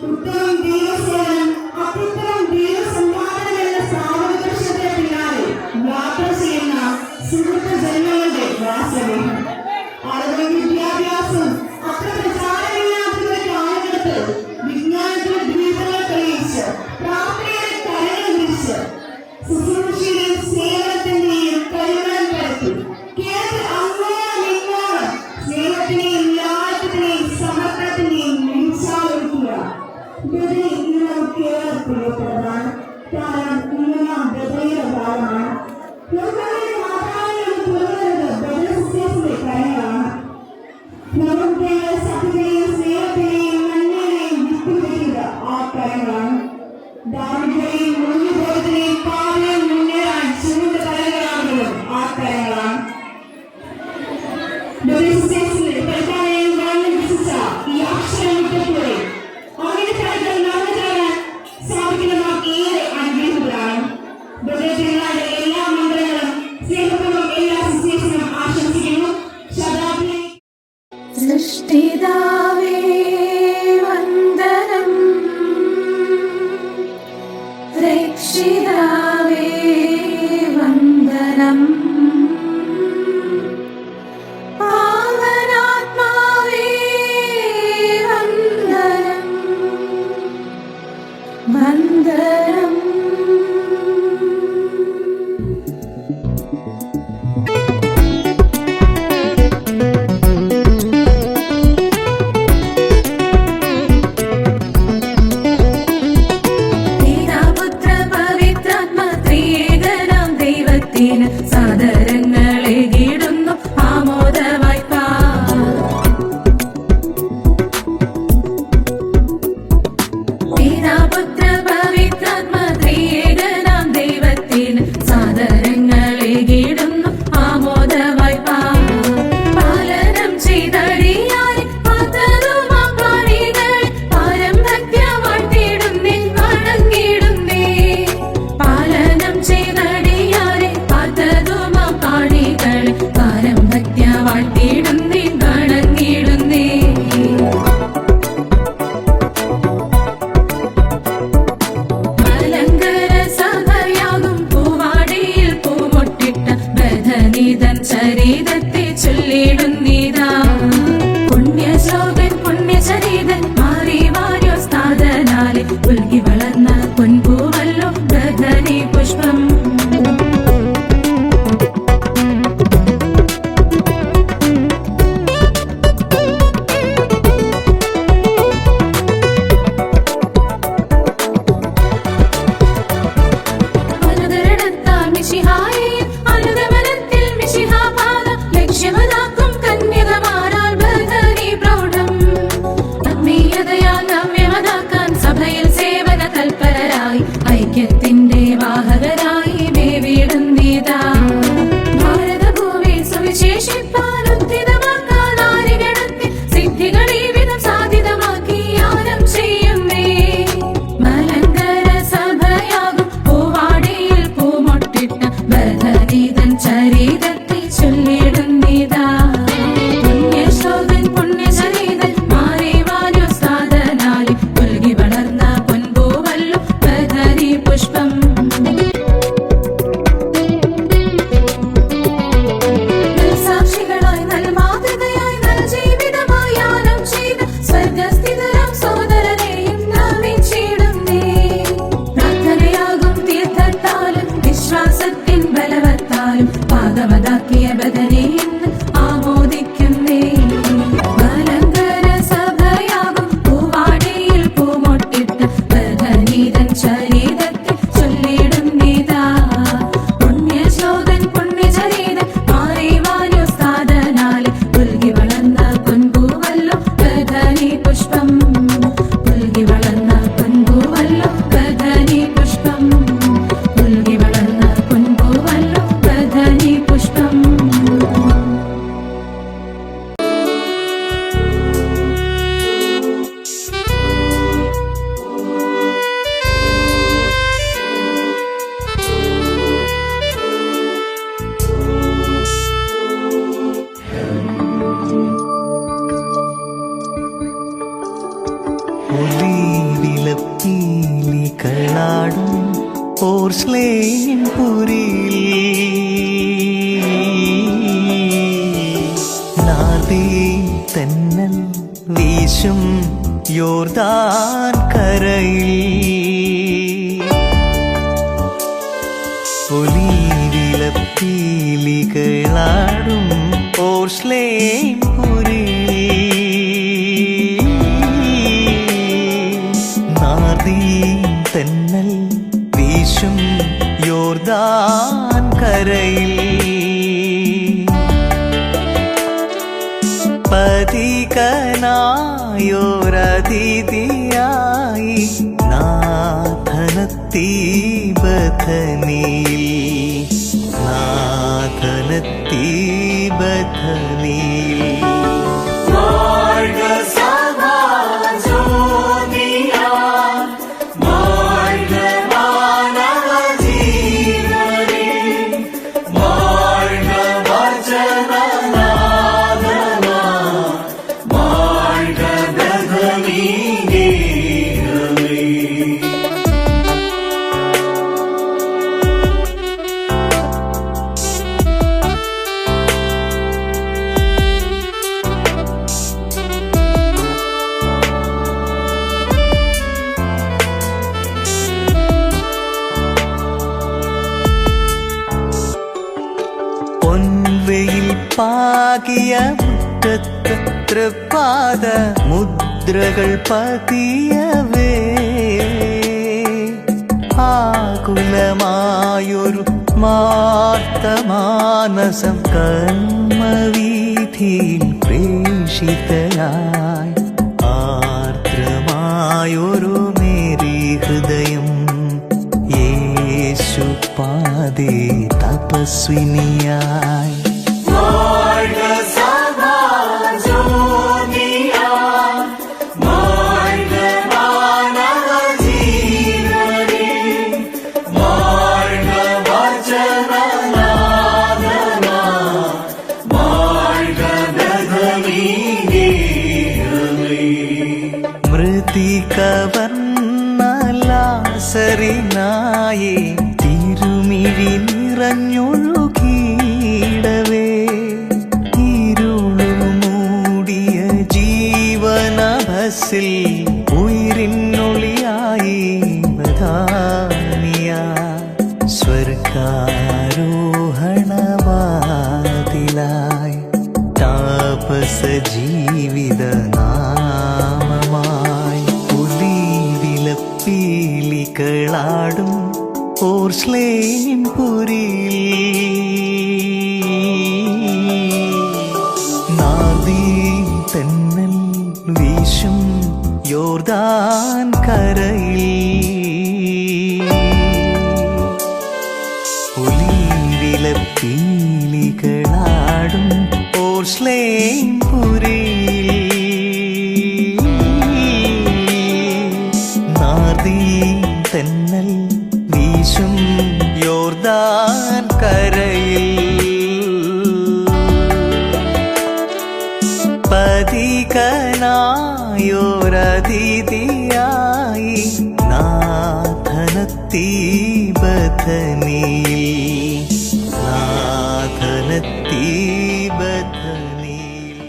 ഉത്തരം ദൈവസേവനം, അത്യുത്തരം ദൈവസമ്പാദനം എന്ന സ്ഥാപകദർശനത്തെ പിന്നാലെ യാത്ര ചെയ്യുന്ന സുഹൃത്ത് ജന്മങ്ങളുടെ വാസവ്യം. അറിവ് വിദ്യാഭ്യാസം അത്ര പ്രചാരമില്ലാത്ത കാലഘട്ടത്ത് വിജ്ഞാനത്തിന്റെ ദ്വീപങ്ങൾ തെളിയിച്ച് പ്രാർത്ഥനയുടെ കരങ്ങൾ വിരിച്ച് ശുശ്രൂഷയുടെ സേവനത്തിന്റെയും കഴിവുകൾ പരത്തി കേരളത്തിൽ അങ്ങോളം ഇങ്ങോളം സ്നേഹത്തിന്റെയും ലാളിത്യത്തിന്റെയും സമർപ്പണത്തിന്റെയും മിൻസാലൊരുക്കുക. ബദരി ഇന്ന് നമുക്ക് ഏറെ പ്രിയപ്പെട്ടതാണ്. കാരണം ഇന്ന് നാം ബദരിയുടെ കാലമാണ്. ലോകത്തിന്റെ മാതാവിനും തുറന്നത് ബദർ സിസ്റ്റേഴ്സിന്റെ കരങ്ങളാണ്. നമുക്ക് സത്യത്തെയും സ്നേഹത്തിനെയും നന്മയെയും വിട്ടുപിടിക്കുക ആ കരങ്ങളാണ്. ദാരിദ്ര്യയും മുൻപോയതിനെയും പാവയും മുന്നേറാൻ ചൂണ്ട കരങ്ങളാണെങ്കിലും ആ കരങ്ങളാണ്. പരിപാലനയും ഗവൺമെന്റ് വിശ്വസിച്ച ഈ അക്ഷരമുറ്റത്തിലൂടെ അങ്ങനെ കരകൾ നടന്നു കയറാൻ സാധിക്കുന്നതാക്കി ഒലിവിലപ്പീലികളാടും ഓർസ്ലേം പുരിയിൽ നാദേ തെന്നൽ വീശും യോർദാൻ കരയിൽ ഒലിവിലപ്പീലികളാടും ഓർസ്ലേം പുരിയിൽ നാദേ തെന്നൽ വീശും യോർദാൻ കരയിൽ പഥികനായൊരതിഥിയായി നാഥനെത്തി ബഥനിയിൽ നാഥനെത്തി ബഥനിയിൽ പൊൻവെയിൽ പാകിയ മുറ്റത്ത് തൃപ്പാദ മുദ്രകൾ പതിയവേ ആകുലമായൊരു മാർത്തമാനസം കർമ്മവീഥിയിൽ പ്രേഷിതയായി ആർദ്രമായൊരു മേരി ഹൃദയം യേശുപാദേ തപസ്വിനിയായി മൃതികവർണ്ണലാസറിനായേ തിരുമിഴി നിറഞ്ഞൊഴുകിയിടവേ ഇരുളു മൂടിയ ജീവനഭസിൽ ഉയിരിനൊളിയായി പ്രധാനിയ സ്വർഗാരോഹണവാതിലായി താപസ ജീവിത നാമമായി ഒലിവിലപ്പീലികളാടും ഓർസ്ലേം പുരിയിൽ നാദേ തെന്നൽ വീശും യോർദാൻ കരയിൽ ഒലിവിലപ്പീലികളാടും ഓർസ്ലേം പുരിയിൽ നാദേ തെന്നൽ വീശും യോർദാൻ കരയിൽ പഥികനായൊരതിഥിയായി നാഥനെത്തി ബഥനിയിൽ നാഥനെത്തി ബഥനിയിൽ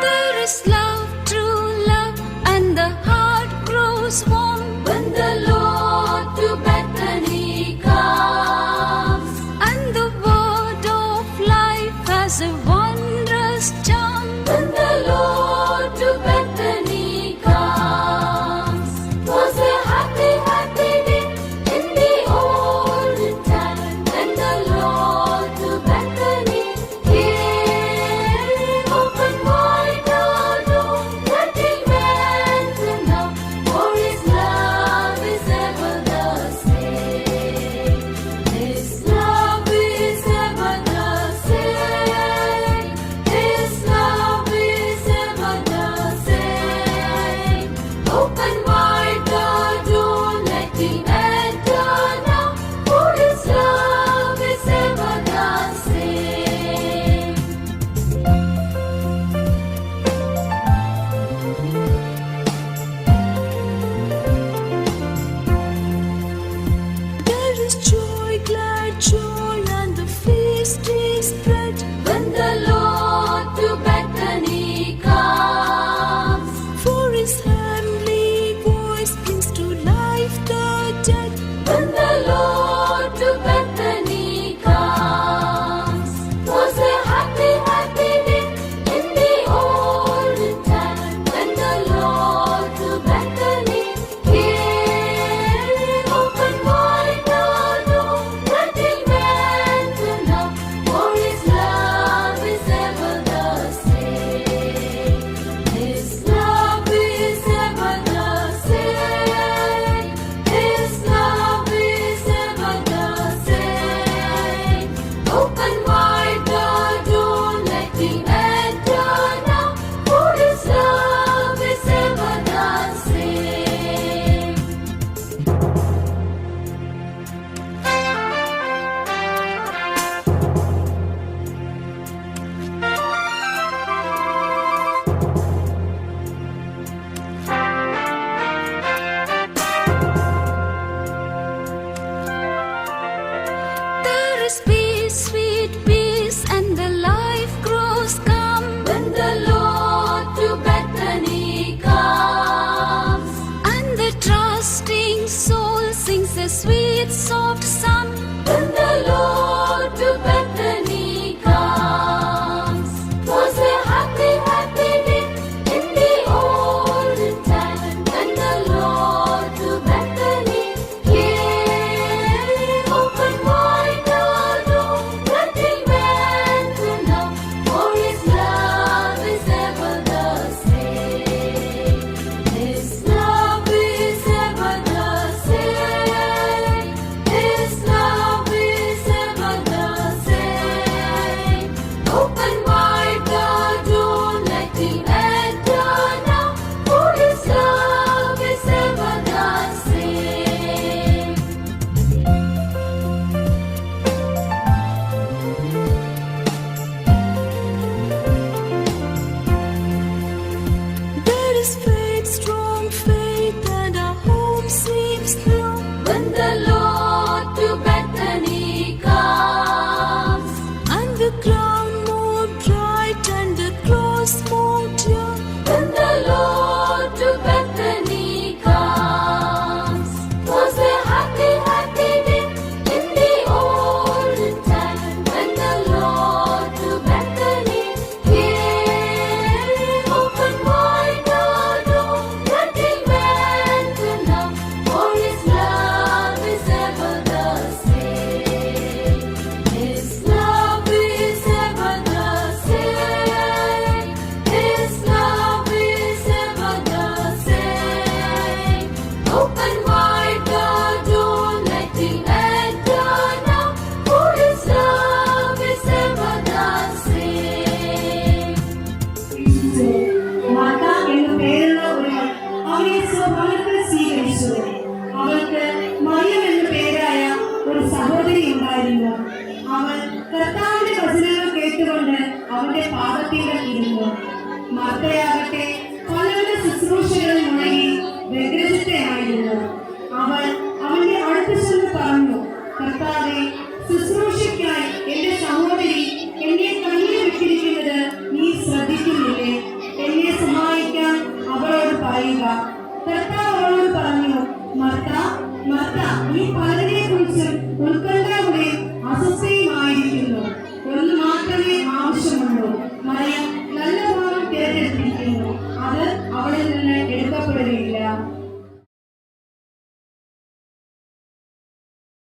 There is love, true love, and the heart grows warm when the Lord to Bethany comes. And the word of life has a wondrous charm when the Lord to Bethany comes. 'Twas a happy, happy day in the olden time when the Lord to Bethany came. Open wide the door, let him enter now, for his love is പാദത്തിലിരുന്നു. മർത്തയാകട്ടെ പലവിധ ശുശ്രൂഷകളിൽ മുഴങ്ങി വ്യഗ്രചിത്തയായിരുന്നു. അവൾ അവന്റെ അടുത്ത് ചെന്ന് പറഞ്ഞു, കർത്താവേ, ശുശ്രൂഷയ്ക്കായി എന്റെ സഹോദരി എന്നെ കയ്യിൽ വിട്ടിരിക്കുന്നത് നീ ശ്രദ്ധിക്കുന്നില്ലേ? എന്നെ സഹായിക്കാൻ അവളോട് പറയുക. കർത്താവ് അവളോട് പറഞ്ഞു, മർത്ത, മർത്ത, നീ പലതിനെ കുറിച്ചും